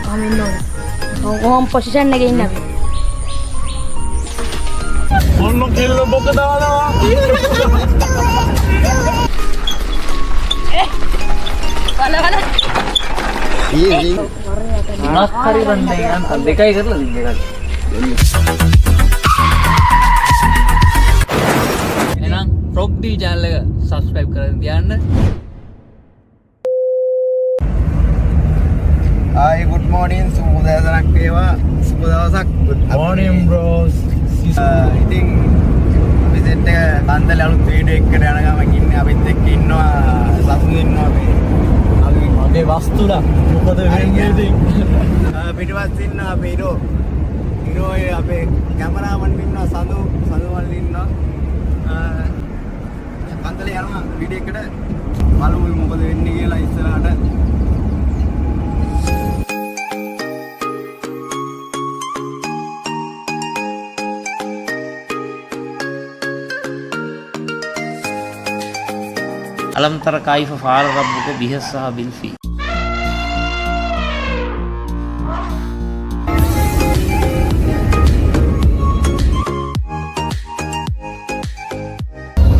තාම ඉන්න ඕනේ. කොහොම පොසිෂන් එකේ ඉන්න අපි. ඔන්න කෙල්ල බොක දානවා. වල. මොනක් හරි වන්නේ අන්ත දෙකයි කරලා දින්න එකක්. එහෙනම් ෆ්‍රොග් ටී channel එක subscribe කරගෙන තියන්න. Hi, good morning. සුබ දවසක් වේවා. සුබ දවසක්. Good morning bros. ඉතින් අපි සෙට් එක කන්දල අලුත් වීඩියෝ එකකට යන ගමන් ඉන්නේ. අපිත් එක්ක ඉන්නවා සතුන් ඉන්නවා මේ. අපි මගේ වස්තුලා මොකද වෙන්නේ ඉතින්? පිටපස්සේ ඉන්නවා අපේ ඉරෝ අපේ කැමරාමන් ඉන්නවා සඳු වල ඉන්නවා. කන්දල යනවා වීඩියෝ එකට බලමු මොකද වෙන්නේ කියලා ඉස්සරහට. Alam tara kaifa fa'ala rabbuka bihassaha bil fi.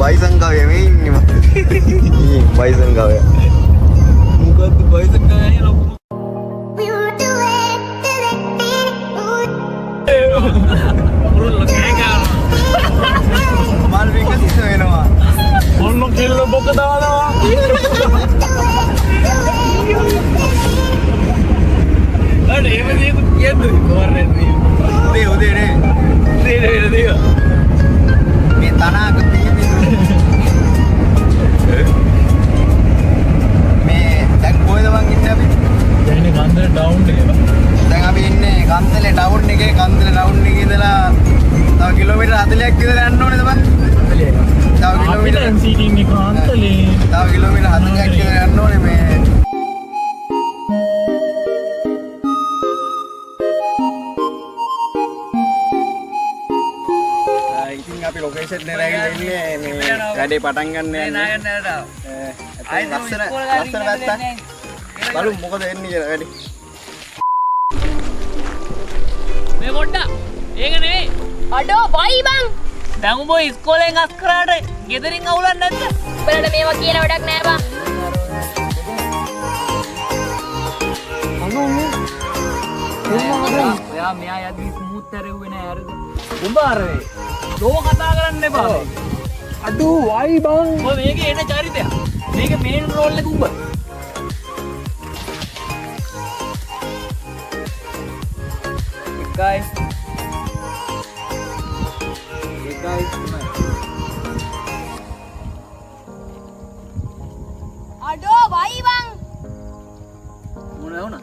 බයිසන් ගාවේ මේ ඉන්නේ මම. බයිසන් ගාවේ. මොකද්ද බයිසන් ගාවේ ලොකු. උරුල්ල කෑ ගන්නවා. මල් විකසිත වෙනවා. ඔන්න කෙල්ල බොක දානවා. අනේ එහෙම දෙයක් කියන්නේ කොහොමද උදේ නේ. දේ මේ තනාක මේ දැන් කොහෙද මං ඉන්නේ අපි? දැන් ඉන්නේ කන්දල ටවුන් එකේ. දැන් අපි ඉන්නේ කන්දලේ ටවුන් එකේ. කන්දලේ ටවුන් එකේ ඉඳලා තව කිලෝමීටර් 40ක් විතර යන්න ඕනේද බං? තව කිලෝමීටර් සීටින් එක අන්තලේ. තව කිලෝමීටර් 40ක් විතර යන්න ඕනේ මේ. ඉතින් අපි ලොකේෂන් එකට ඇවිල්ලා ඉන්නේ මේ වැඩේ පටන් ගන්න යන්නේ. ලස්සන පැත්ත. බලමු මොකද වෙන්නේ කියලා වැඩි. මේ පොඩ්ඩක් ඒක නෙවෙයි. අඩෝ බයි බං. දැන් උඹ ඉස්කෝලෙන් අස් කරාට ගෙදරින් අවුලක් නැද්ද? උඹලට මේවා කියලා වැඩක් නෑ බං. ඔයා මෙයා යද්දි ස්මූත් ඇරෙව්වේ නෑ හරිද? උඹ අර ලෝ කතා කරන්න එපා. අඩෝ වයි බං. ඔය මේකේ එන චරිතයක්. මේක මේන් රෝල් එක උඹ. guys. අඩෝ බයි බං. මොන වුණා?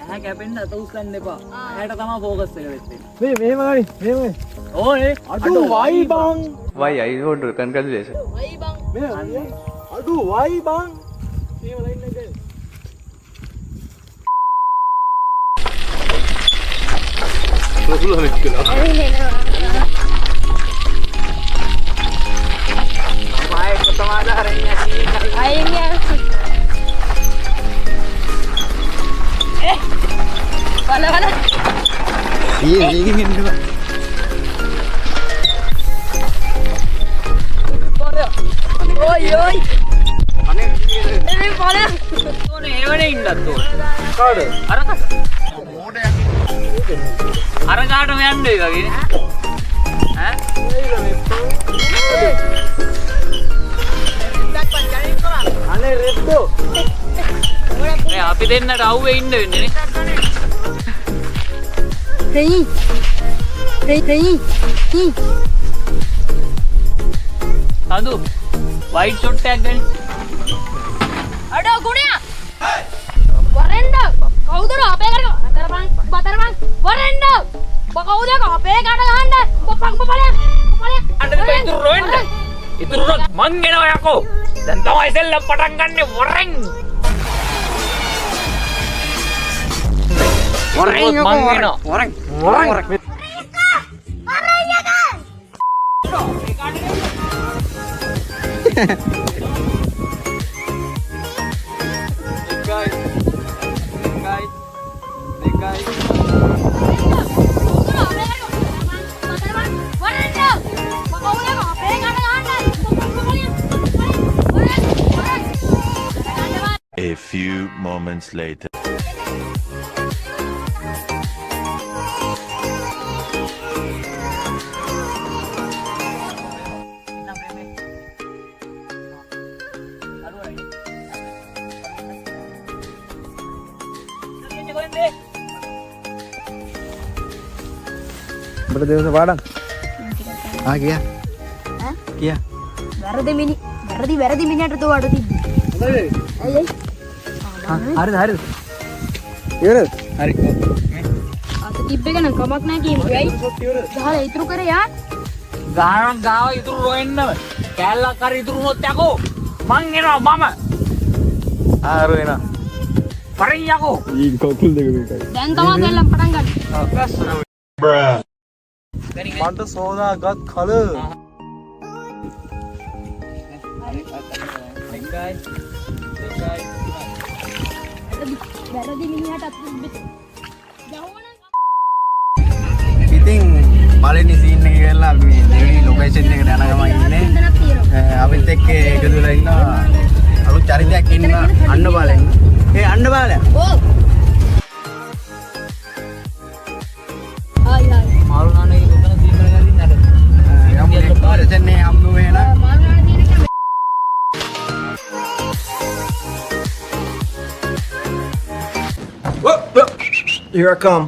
ඇහැ කැපෙන්න අත උස්සන්න එපා. ඇහැට තමයි ફોකස් එක වෙන්නේ. මේමයි. ඕනේ. අඩෝ වයි බං. Why I want to congratulations. බයි බං. අඩෝ වයි බං. මේව ලයින් එකේ. Lokulah mikir. Baik, pertama ada hari ini. අයියා. වල. Iya, ini dulu. ඔයි. Aneh. එනේ පොල. ඕනේ ඒවනේ ඉන්නත් ඕනේ. Kau අරකස. Mode. අර කාටම යන්න ඒ වගේ ඈ Aneh reddo. ඒ අපි දෙන්නට අවුවේ ඉන්න වෙන්නේ නේ රෙයි. සඳු වයිට් ෂොට් එකක් ගන්න අඩෝ ගුණයා. වරෙන්ද කවුද අපේ කරේ අතරපන් වරෙන්ද කවුද අපේ කට ගහන්න පපන් අඬ දෙපා ඉතුරු රොෙන්න ඉතුරු රොත් මං එනවා යකෝ දැන් තමයි සෙල්ලම් පටන් ගන්නෙ වරෙන් මං එනවා Orang. A few moments later. Berapa ദിവസം പാടാം ആ കിയാ കിയാ වැරදි මිනිහට තෝ අඩු තිබ්බි. ඇයි? හරිද හරිද ඉවරද හරි අත තිබ්බ එක නම් කමක් නැහැ කියමු. ඇයි? ගහලා ඉතුරු කරේ යා. ගානක් ගාව ඉතුරු රොෙන්නම කෑල්ලක් හරි ඉතුරු වුණොත් යකෝ මං එනවා මම ආරු එනවා පරින් යකෝ ඊ කොකුල් දෙක මේකයි දැන් තමයි දෙල්ලම් පටන් ගන්න. මන්ට සෝදාගත් කල වැරදි මිනිහට අත තිබ්බේ. යවුවනම් ඉතින් පළවෙනි සීන් එක ගිහලා අපි මේ දෙවෙනි ලොකේෂන් එකට යන ගමන් ඉන්නේ හොඳක් තියෙනවා. අපිත් එක්ක එකතු වෙලා ඉන්නවා අලුත් චරිතයක් ඉන්න අන්න බාලෙන් ඒ අන්න බාලයා ඕ. ආයි ආයි. මාරු නානේ උතන සීන් කරගෙන ඉන්නට යම් ලොකේෂන් එක හම්බ වෙලා මාරුනාන තියෙන එක Here I come.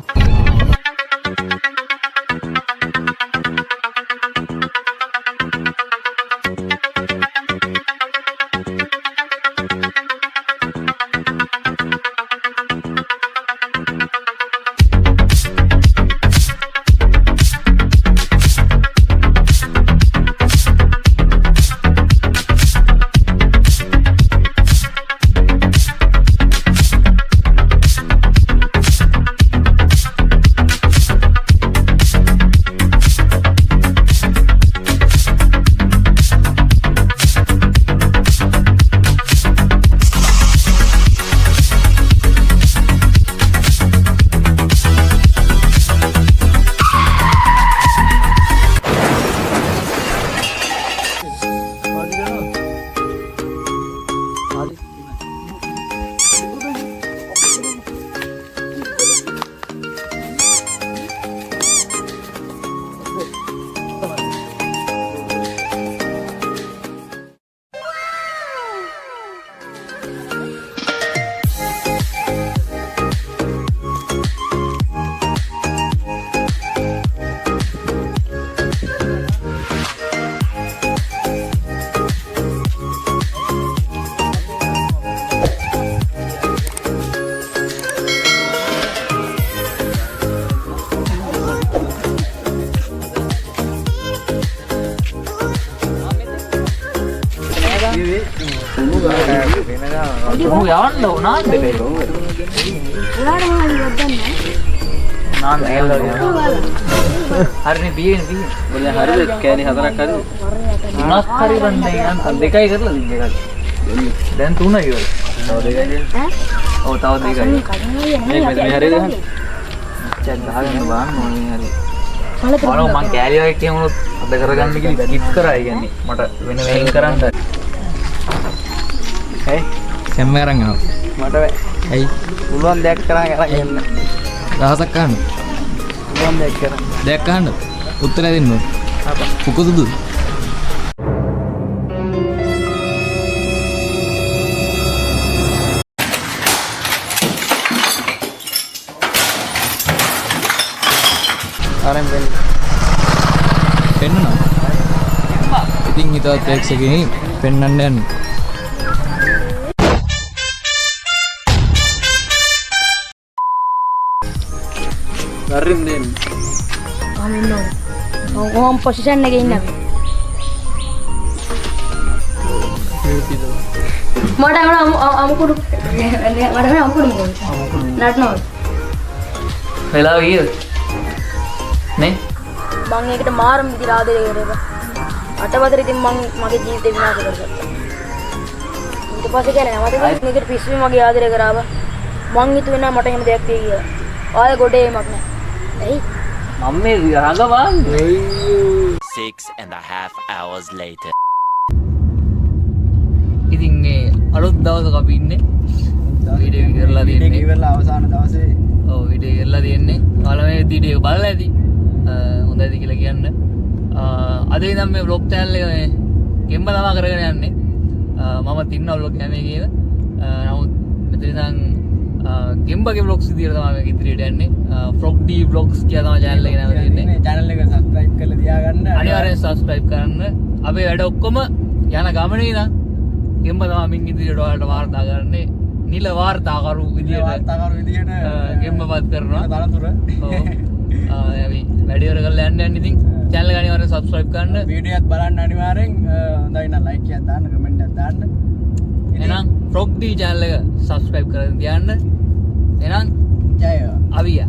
මූ යවන්න උනාද දෙකේ උනාට මොනවද වදන්නේ? නාන්න ඇල්ලලා යනවා හරිනේ බීගෙන බොල හරිද කෑලි හතරක් හරි තුනක් හරි වන්නේ යන්තම් දෙකයි කරලා දින්න එකක් දැන් තුනයි ඉවර තව දෙකයි ඈ? ඔව් තව දෙකයි මේක මේ හරියද ගන්න චැක් ගහගෙන බලන්න ඕනේ හරි බලමු මං කෑලි වගේ කියමුනොත් අද කරගන්න කියලා කිත් කරා කියන්නේ මට වෙන වෙයින් කරන්න හේ සැම්ම අරන් යනවා. මට ඇයි? පුළුවන් දෙයක් කරන් අරන් එන්න දහසක් අහන්න. පුළුවන් දෙයක් කරන් දෙයක් අහන්න. උත්තරය දෙන්න ඕන. පුකුදුදු. ආරෙන් වෙන්න පෙන්නුනා. ඉතින් හිතවත් ප්‍රේක්ෂකයනි පෙන්වන්න යන්න. ගරින් දෙන්න මම ඉන්නවා. මම පොසිෂන් එකේ ඉන්නවා. මට අමුකුඩු මට අමුකුඩු නටනවා. වෙලාව ගියද නේ මම ඒකට මාරම විදිහට ආදරය කරේ. අටවතර ඉතින් මම මගේ ජීවිතේ විනාශ කරගත්තා. ඊට පස්සේ කියන්නේ මට මේකට පිස්සුවේ මගේ ආදරය කරාව. මං හිතුවේ නෑ මට එහෙම දෙයක් තියෙයි කියලා. ආයෙ ගොඩේ එමක් නෑ. ඇයි? මම මේ රඟපාන්නේ 6.5 hours later. ඉතින් මේ අලුත් දවසක අපි ඉන්නේ ඉවරලා අවසාන දවසේ ඔව් වීඩියෝ එකලා තියෙන්නේ. ඔයාලා මේ වීඩියෝ එක බලලා ඇති. හොඳයිද කියලා කියන්න. අද ඉඳන් මේ vlog channel එක මේ ගෙම්බ තමා කරගෙන යන්නේ. මම තින්න vlog යන්නේ කියලා. නමුත් මෙතන ඉඳන් ගෙම්බගේ vlogs විදියට තමයි මේක ඉදිරියට යන්නේ. frog d vlogs කියලා තමයි channel එක නම තියෙන්නේ. channel එක subscribe කරලා තියාගන්න. අනිවාර්යෙන් subscribe කරන්න. අපේ වැඩ ඔක්කොම යන ගමනේ ඉඳන් ගෙම්බ තමයි මින් ඉදිරියට ඔයාලට වාර්තා කරන්නේ. නිල වාර්තාකරු විදියට වාර්තාකරු විදියට ගෙම්බපත් කරනවා. දරතුර. ඔව්. අපි වැඩි වල කරලා යන්න ඉතින් channel එක අනිවාර්යෙන් subscribe කරන්න. වීඩියෝ එකත් බලන්න අනිවාර්යෙන් හොඳයි නම් like එකක් දාන්න comment එකක් දාන්න. එහෙනම් frog d channel එක subscribe කරගෙන තියන්න. එහෙනම් ජය අවියා